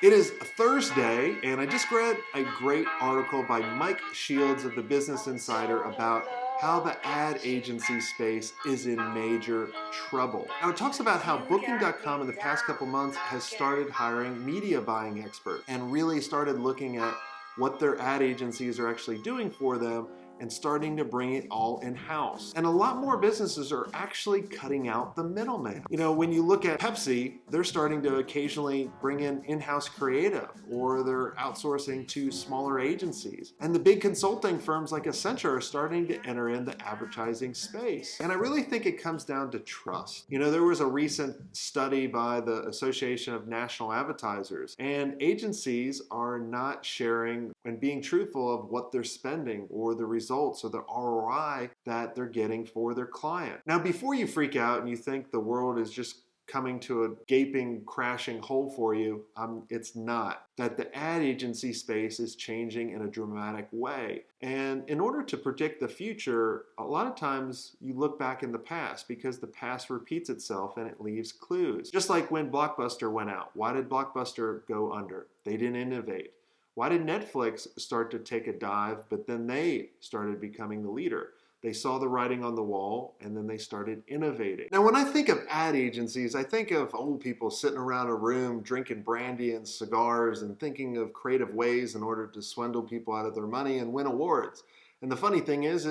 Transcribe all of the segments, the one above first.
It is Thursday, and I just read a great article by Mike Shields of the Business Insider about how the ad agency space is in major trouble. Now, it talks about how Booking.com in the past couple months has started hiring media buying experts and really started looking at what their ad agencies are actually doing for them and starting to bring it all in-house. And a lot more businesses are actually cutting out the middleman. You know, when you look at Pepsi, they're starting to occasionally bring in in-house creative, or they're outsourcing to smaller agencies. And the big consulting firms like Accenture are starting to enter in the advertising space. And I really think it comes down to trust. You know, there was a recent study by the Association of National Advertisers, and agencies are not sharing and being truthful of what they're spending or the results or the ROI that they're getting for their client. Now, before you freak out and you think the world is just coming to a gaping, crashing hole for you, it's not. That the ad agency space is changing in a dramatic way. And in order to predict the future, a lot of times you look back in the past because the past repeats itself and it leaves clues. Just like when Blockbuster went out. Why did Blockbuster go under? They didn't innovate. Why did Netflix start to take a dive, but then they started becoming the leader? They saw the writing on the wall, and then they started innovating. Now, when I think of ad agencies, I think of old people sitting around a room drinking brandy and cigars and thinking of creative ways in order to swindle people out of their money and win awards. And the funny thing is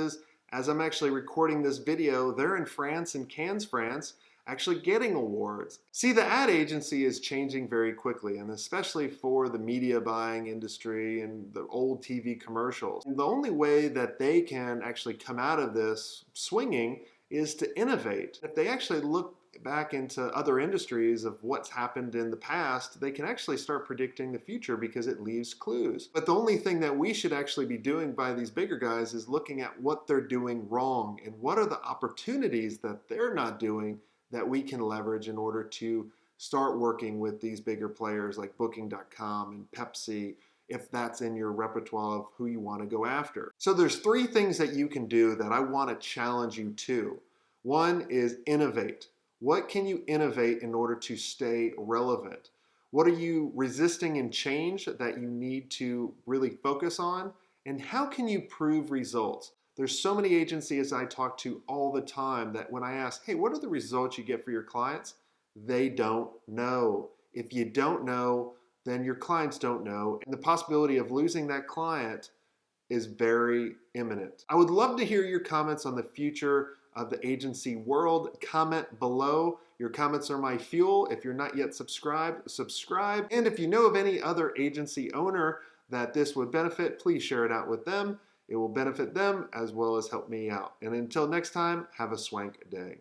as I'm actually recording this video, they're in France, in Cannes, France, actually getting awards. See, the ad agency is changing very quickly, and especially for the media buying industry and the old TV commercials. And the only way that they can actually come out of this swinging is to innovate. If they actually look back into other industries of what's happened in the past, they can actually start predicting the future because it leaves clues. But the only thing that we should actually be doing by these bigger guys is looking at what they're doing wrong and what are the opportunities that they're not doing that we can leverage in order to start working with these bigger players like Booking.com and Pepsi, if that's in your repertoire of who you want to go after. So there's three things that you can do that I want to challenge you to. One is innovate. What can you innovate in order to stay relevant? What are you resisting in change that you need to really focus on? And how can you prove results? There's so many agencies I talk to all the time that when I ask, hey, what are the results you get for your clients? They don't know. If you don't know, then your clients don't know. And the possibility of losing that client is very imminent. I would love to hear your comments on the future of the agency world. Comment below. Your comments are my fuel. If you're not yet subscribed, subscribe. And if you know of any other agency owner that this would benefit, please share it out with them. It will benefit them as well as help me out. And until next time, have a swank day.